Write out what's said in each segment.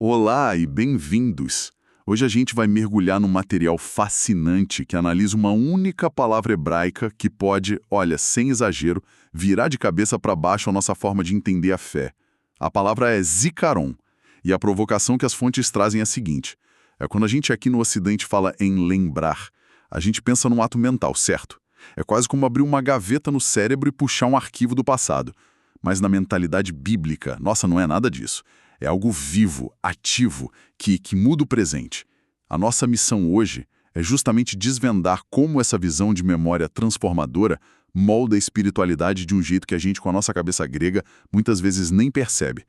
Olá e bem-vindos! Hoje a gente vai mergulhar num material fascinante que analisa uma única palavra hebraica que pode, olha, sem exagero, virar de cabeça para baixo a nossa forma de entender a fé. A palavra é zikaron, e a provocação que as fontes trazem é a seguinte: é quando a gente aqui no Ocidente fala em lembrar, a gente pensa num ato mental, certo? É quase como abrir uma gaveta no cérebro e puxar um arquivo do passado. Mas na mentalidade bíblica, nossa, não é nada disso. É algo vivo, ativo, que muda o presente. A nossa missão hoje é justamente desvendar como essa visão de memória transformadora molda a espiritualidade de um jeito que a gente, com a nossa cabeça grega, muitas vezes nem percebe.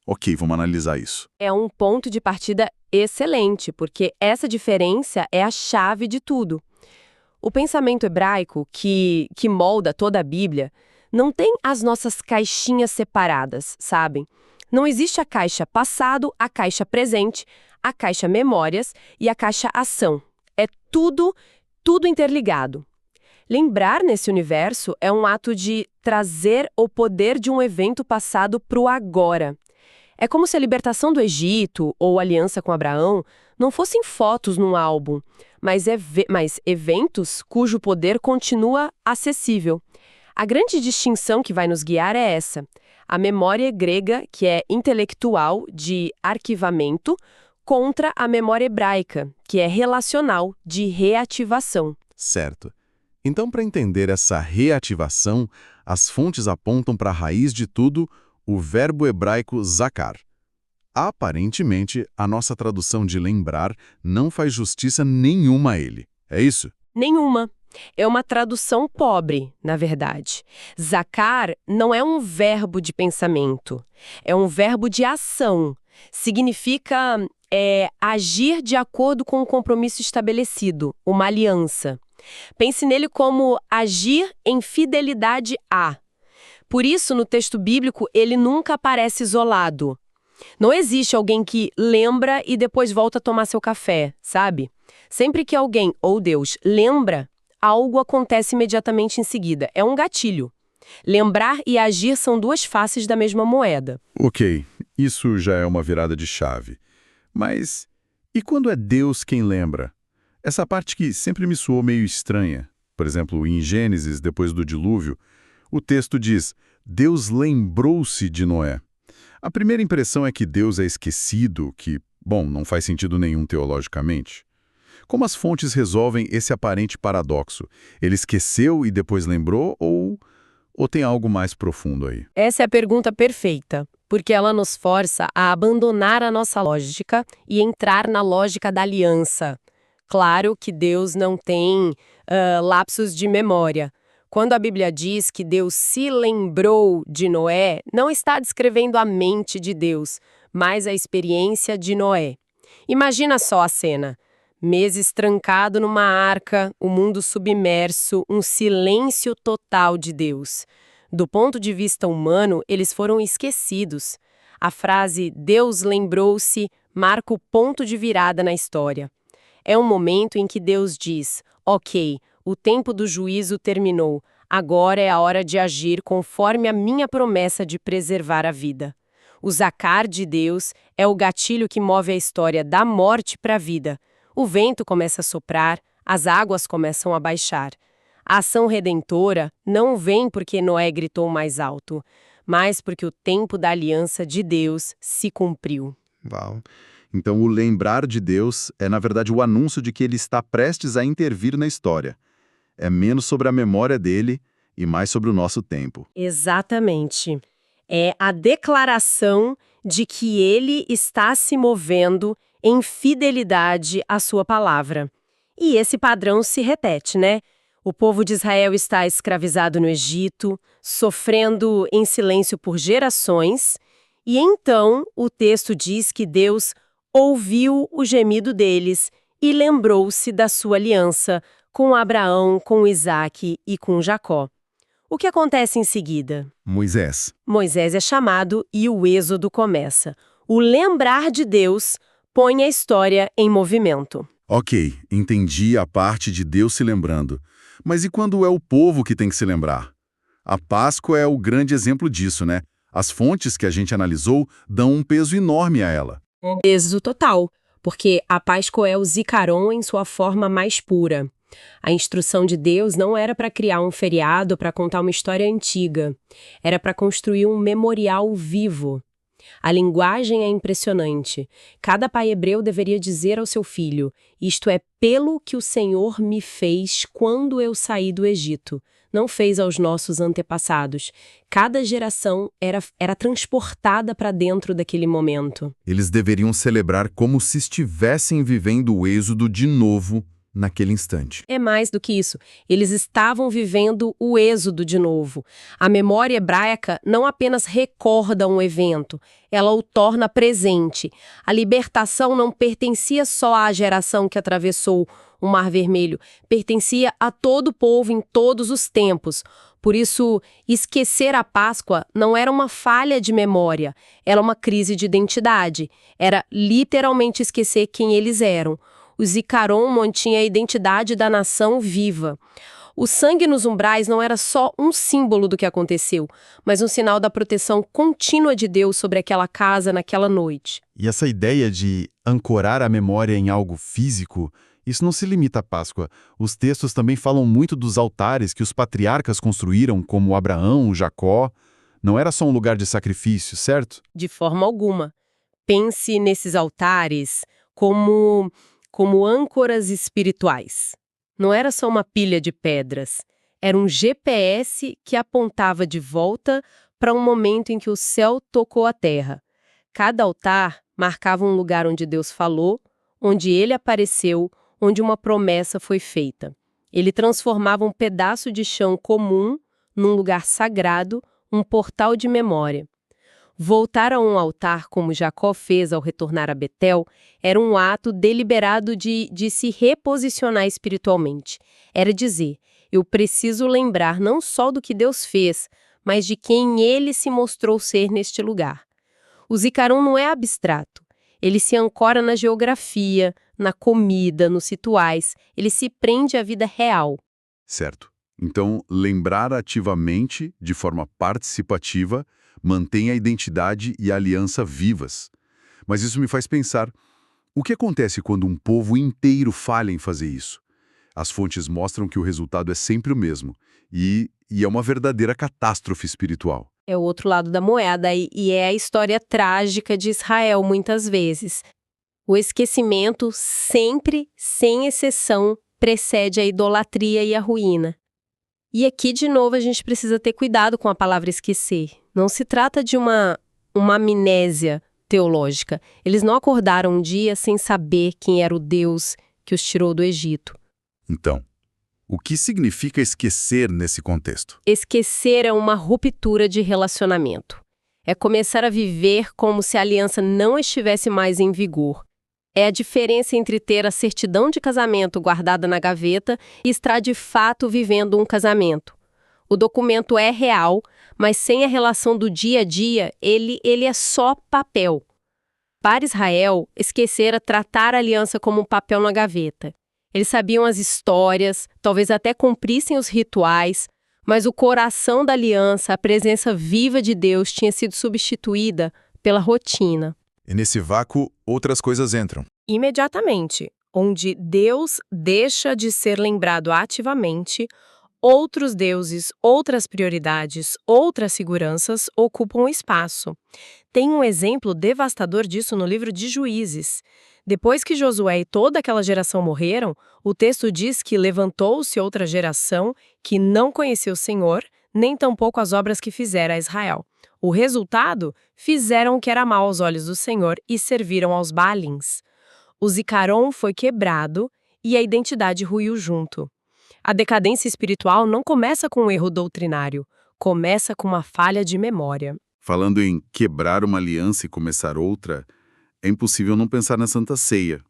Ok, vamos analisar isso. É um ponto de partida excelente, porque essa diferença é a chave de tudo. O pensamento hebraico, que molda toda a Bíblia, não tem as nossas caixinhas separadas, sabem? Não existe a caixa passado, a caixa presente, a caixa memórias e a caixa ação. É tudo interligado. Lembrar nesse universo é um ato de trazer o poder de um evento passado para o agora. É como se a libertação do Egito ou a aliança com Abraão não fossem fotos num álbum, mas eventos cujo poder continua acessível. A grande distinção que vai nos guiar é essa: a memória grega, que é intelectual, de arquivamento, contra a memória hebraica, que é relacional, de reativação. Certo. Então, para entender essa reativação, as fontes apontam para a raiz de tudo, o verbo hebraico zakar. Aparentemente, a nossa tradução de lembrar não faz justiça nenhuma a ele. É isso? Nenhuma. É uma tradução pobre, na verdade. Zakar não é um verbo de pensamento, é um verbo de ação. Significa agir de acordo com o compromisso estabelecido, uma aliança. Pense nele como agir em fidelidade a. Por isso, no texto bíblico, ele nunca aparece isolado. Não existe alguém que lembra e depois volta a tomar seu café, sabe? Sempre que alguém, ou Deus, lembra, algo acontece imediatamente em seguida. É um gatilho. Lembrar e agir são duas faces da mesma moeda. Ok, isso já é uma virada de chave. Mas e quando é Deus quem lembra? Essa parte que sempre me soou meio estranha. Por exemplo, em Gênesis, depois do dilúvio, o texto diz: Deus lembrou-se de Noé. A primeira impressão é que Deus é esquecido, que, bom, não faz sentido nenhum teologicamente. Como as fontes resolvem esse aparente paradoxo? Ele esqueceu e depois lembrou ou tem algo mais profundo aí? Essa é a pergunta perfeita, porque ela nos força a abandonar a nossa lógica e entrar na lógica da aliança. Claro que Deus não tem lapsos de memória. Quando a Bíblia diz que Deus se lembrou de Noé, não está descrevendo a mente de Deus, mas a experiência de Noé. Imagina só a cena. Meses trancado numa arca, o mundo submerso, um silêncio total de Deus. Do ponto de vista humano, eles foram esquecidos. A frase "Deus lembrou-se" marca o ponto de virada na história. É um momento em que Deus diz: ok, o tempo do juízo terminou, agora é a hora de agir conforme a minha promessa de preservar a vida. O zakar de Deus é o gatilho que move a história da morte para a vida. O vento começa a soprar, as águas começam a baixar. A ação redentora não vem porque Noé gritou mais alto, mas porque o tempo da aliança de Deus se cumpriu. Uau. Então, o lembrar de Deus é, na verdade, o anúncio de que ele está prestes a intervir na história. É menos sobre a memória dele e mais sobre o nosso tempo. Exatamente. É a declaração de que ele está se movendo em fidelidade à sua palavra. E esse padrão se repete, né? O povo de Israel está escravizado no Egito, sofrendo em silêncio por gerações, e então o texto diz que Deus ouviu o gemido deles e lembrou-se da sua aliança com Abraão, com Isaque e com Jacó. O que acontece em seguida? Moisés. Moisés é chamado e o êxodo começa. O lembrar de Deus põe a história em movimento. Ok, entendi a parte de Deus se lembrando. Mas e quando é o povo que tem que se lembrar? A Páscoa é o grande exemplo disso, né? As fontes que a gente analisou dão um peso enorme a ela. Êxodo total, porque a Páscoa é o Zicaron em sua forma mais pura. A instrução de Deus não era para criar um feriado para contar uma história antiga. Era para construir um memorial vivo. A linguagem é impressionante. Cada pai hebreu deveria dizer ao seu filho: isto é pelo que o Senhor me fez quando eu saí do Egito. Não fez aos nossos antepassados. Cada geração era transportada para dentro daquele momento. Eles deveriam celebrar como se estivessem vivendo o êxodo de novo naquele instante. É mais do que isso. Eles estavam vivendo o êxodo de novo. A memória hebraica não apenas recorda um evento, ela o torna presente. A libertação não pertencia só à geração que atravessou o Mar Vermelho, pertencia a todo o povo em todos os tempos. Por isso, esquecer a Páscoa não era uma falha de memória, era uma crise de identidade. Era literalmente esquecer quem eles eram. O Zicaron mantinha a identidade da nação viva. O sangue nos umbrais não era só um símbolo do que aconteceu, mas um sinal da proteção contínua de Deus sobre aquela casa naquela noite. E essa ideia de ancorar a memória em algo físico, isso não se limita à Páscoa. Os textos também falam muito dos altares que os patriarcas construíram, como Abraão, Jacó. Não era só um lugar de sacrifício, certo? De forma alguma. Pense nesses altares como âncoras espirituais. Não era só uma pilha de pedras, era um GPS que apontava de volta para um momento em que o céu tocou a terra. Cada altar marcava um lugar onde Deus falou, onde ele apareceu, onde uma promessa foi feita. Ele transformava um pedaço de chão comum num lugar sagrado, um portal de memória. Voltar a um altar, como Jacó fez ao retornar a Betel, era um ato deliberado de se reposicionar espiritualmente. Era dizer, eu preciso lembrar não só do que Deus fez, mas de quem ele se mostrou ser neste lugar. O Zicaron não é abstrato. Ele se ancora na geografia, na comida, nos rituais. Ele se prende à vida real. Certo. Então, lembrar ativamente, de forma participativa, mantém a identidade e a aliança vivas. Mas isso me faz pensar, o que acontece quando um povo inteiro falha em fazer isso? As fontes mostram que o resultado é sempre o mesmo, e é uma verdadeira catástrofe espiritual. É o outro lado da moeda e é a história trágica de Israel, muitas vezes. O esquecimento sempre, sem exceção, precede a idolatria e a ruína. E aqui, de novo, a gente precisa ter cuidado com a palavra esquecer. Não se trata de uma amnésia teológica. Eles não acordaram um dia sem saber quem era o Deus que os tirou do Egito. Então, o que significa esquecer nesse contexto? Esquecer é uma ruptura de relacionamento. É começar a viver como se a aliança não estivesse mais em vigor. É a diferença entre ter a certidão de casamento guardada na gaveta e estar de fato vivendo um casamento. O documento é real, mas sem a relação do dia a dia, ele é só papel. Para Israel, esquecer era tratar a aliança como um papel na gaveta. Eles sabiam as histórias, talvez até cumprissem os rituais, mas o coração da aliança, a presença viva de Deus, tinha sido substituída pela rotina. E nesse vácuo, outras coisas entram. Imediatamente, onde Deus deixa de ser lembrado ativamente, outros deuses, outras prioridades, outras seguranças ocupam o espaço. Tem um exemplo devastador disso no livro de Juízes. Depois que Josué e toda aquela geração morreram, o texto diz que levantou-se outra geração que não conhecia o Senhor, nem tampouco as obras que fizera a Israel. O resultado? Fizeram o que era mal aos olhos do Senhor e serviram aos Baalins. O Zicaron foi quebrado e a identidade ruiu junto. A decadência espiritual não começa com um erro doutrinário, começa com uma falha de memória. Falando em quebrar uma aliança e começar outra, é impossível não pensar na Santa Ceia.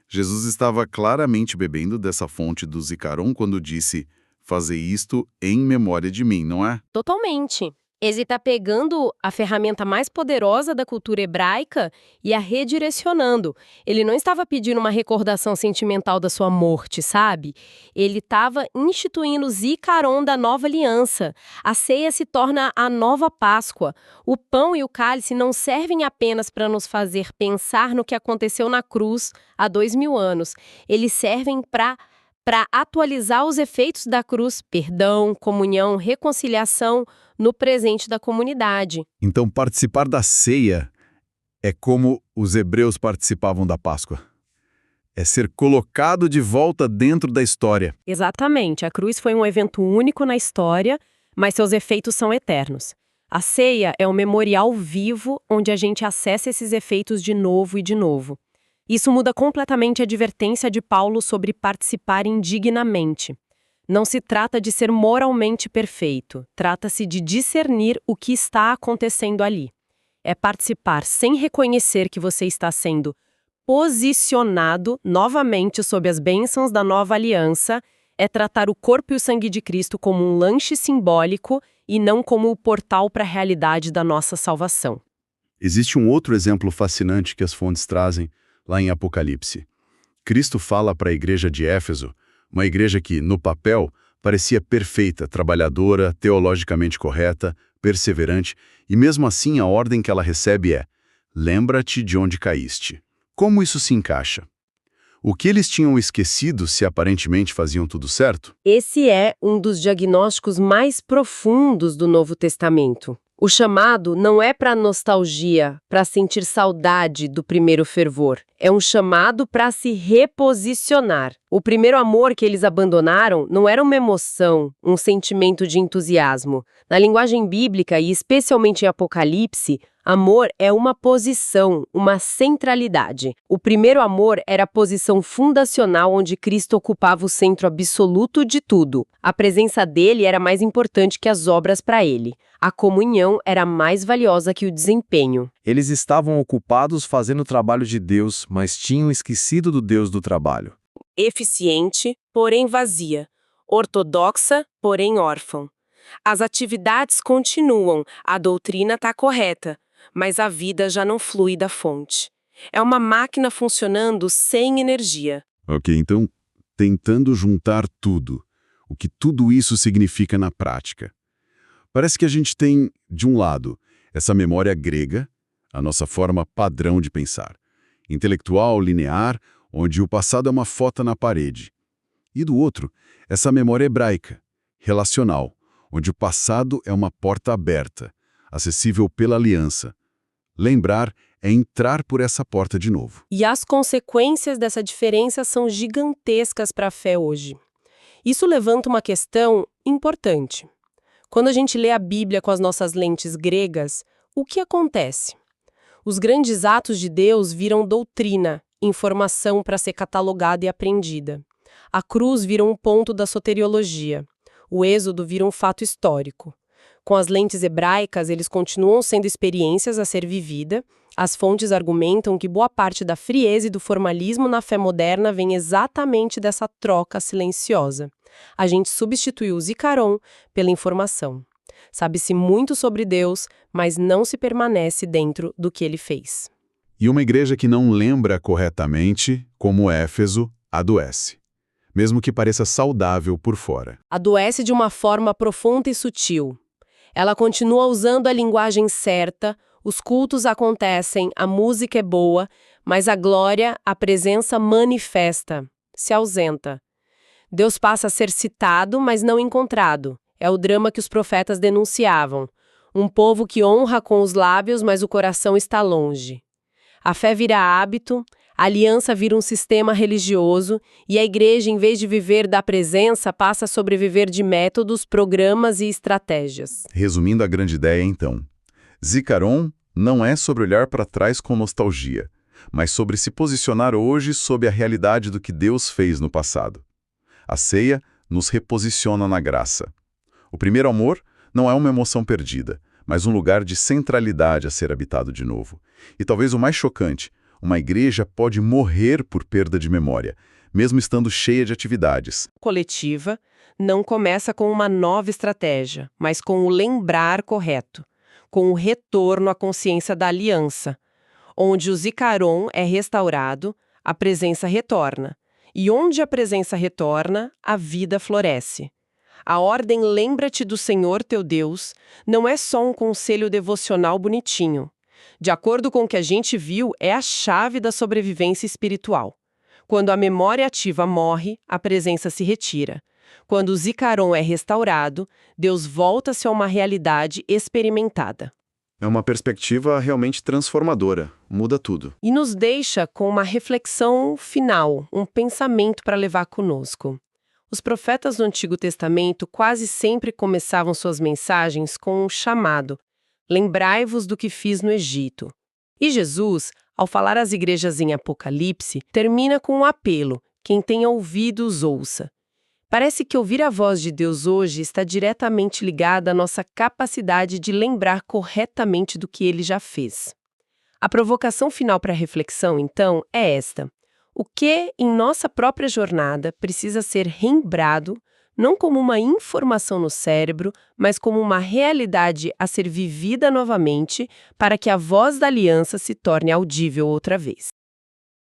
Jesus estava claramente bebendo dessa fonte do Zicaron quando disse, fazei isto em memória de mim, não é? Totalmente. Ele está pegando a ferramenta mais poderosa da cultura hebraica e a redirecionando. Ele não estava pedindo uma recordação sentimental da sua morte, sabe? Ele estava instituindo o Zikaron da nova aliança. A ceia se torna a nova Páscoa. O pão e o cálice não servem apenas para nos fazer pensar no que aconteceu na cruz há 2000 anos. Eles servem para atualizar os efeitos da cruz, perdão, comunhão, reconciliação, no presente da comunidade. Então, participar da ceia é como os hebreus participavam da Páscoa. É ser colocado de volta dentro da história. Exatamente. A cruz foi um evento único na história, mas seus efeitos são eternos. A ceia é um memorial vivo onde a gente acessa esses efeitos de novo e de novo. Isso muda completamente a advertência de Paulo sobre participar indignamente. Não se trata de ser moralmente perfeito, trata-se de discernir o que está acontecendo ali. É participar sem reconhecer que você está sendo posicionado novamente sob as bênçãos da nova aliança, é tratar o corpo e o sangue de Cristo como um lanche simbólico e não como o portal para a realidade da nossa salvação. Existe um outro exemplo fascinante que as fontes trazem lá em Apocalipse. Cristo fala para a igreja de Éfeso, uma igreja que, no papel, parecia perfeita, trabalhadora, teologicamente correta, perseverante, e mesmo assim a ordem que ela recebe é: lembra-te de onde caíste. Como isso se encaixa? O que eles tinham esquecido se aparentemente faziam tudo certo? Esse é um dos diagnósticos mais profundos do Novo Testamento. O chamado não é para nostalgia, para sentir saudade do primeiro fervor. É um chamado para se reposicionar. O primeiro amor que eles abandonaram não era uma emoção, um sentimento de entusiasmo. Na linguagem bíblica, e especialmente em Apocalipse, amor é uma posição, uma centralidade. O primeiro amor era a posição fundacional onde Cristo ocupava o centro absoluto de tudo. A presença dele era mais importante que as obras para ele. A comunhão era mais valiosa que o desempenho. Eles estavam ocupados fazendo o trabalho de Deus, mas tinham esquecido do Deus do trabalho. Eficiente, porém vazia. Ortodoxa, porém órfã. As atividades continuam, a doutrina está correta, mas a vida já não flui da fonte. É uma máquina funcionando sem energia. Ok, então, tentando juntar tudo, o que tudo isso significa na prática. Parece que a gente tem, de um lado, essa memória grega, a nossa forma padrão de pensar, intelectual, linear, onde o passado é uma foto na parede. E do outro, essa memória hebraica, relacional, onde o passado é uma porta aberta, acessível pela aliança. Lembrar é entrar por essa porta de novo. E as consequências dessa diferença são gigantescas para a fé hoje. Isso levanta uma questão importante. Quando a gente lê a Bíblia com as nossas lentes gregas, o que acontece? Os grandes atos de Deus viram doutrina, informação para ser catalogada e aprendida. A cruz vira um ponto da soteriologia. O êxodo vira um fato histórico. Com as lentes hebraicas, eles continuam sendo experiências a ser vivida. As fontes argumentam que boa parte da frieza e do formalismo na fé moderna vem exatamente dessa troca silenciosa. A gente substituiu o Zikaron pela informação. Sabe-se muito sobre Deus, mas não se permanece dentro do que ele fez. E uma igreja que não lembra corretamente, como Éfeso, adoece. Mesmo que pareça saudável por fora. Adoece de uma forma profunda e sutil. Ela continua usando a linguagem certa, os cultos acontecem, a música é boa, mas a glória, a presença manifesta, se ausenta. Deus passa a ser citado, mas não encontrado. É o drama que os profetas denunciavam. Um povo que honra com os lábios, mas o coração está longe. A fé vira hábito, a aliança vira um sistema religioso e a igreja, em vez de viver da presença, passa a sobreviver de métodos, programas e estratégias. Resumindo a grande ideia, então, Zikaron não é sobre olhar para trás com nostalgia, mas sobre se posicionar hoje sob a realidade do que Deus fez no passado. A ceia nos reposiciona na graça. O primeiro amor não é uma emoção perdida, mas um lugar de centralidade a ser habitado de novo. E talvez o mais chocante, uma igreja pode morrer por perda de memória, mesmo estando cheia de atividades. Coletiva não começa com uma nova estratégia, mas com o lembrar correto, com o retorno à consciência da aliança, onde o Zikaron é restaurado, a presença retorna, e onde a presença retorna, a vida floresce. A ordem Lembra-te do Senhor teu Deus não é só um conselho devocional bonitinho. De acordo com o que a gente viu, é a chave da sobrevivência espiritual. Quando a memória ativa morre, a presença se retira. Quando o Zikaron é restaurado, Deus volta-se a uma realidade experimentada. É uma perspectiva realmente transformadora, muda tudo. E nos deixa com uma reflexão final, um pensamento para levar conosco. Os profetas do Antigo Testamento quase sempre começavam suas mensagens com um chamado: lembrai-vos do que fiz no Egito. E Jesus, ao falar às igrejas em Apocalipse, termina com um apelo: quem tem ouvidos, ouça. Parece que ouvir a voz de Deus hoje está diretamente ligada à nossa capacidade de lembrar corretamente do que Ele já fez. A provocação final para a reflexão, então, é esta: o que, em nossa própria jornada, precisa ser relembrado, não como uma informação no cérebro, mas como uma realidade a ser vivida novamente para que a voz da aliança se torne audível outra vez.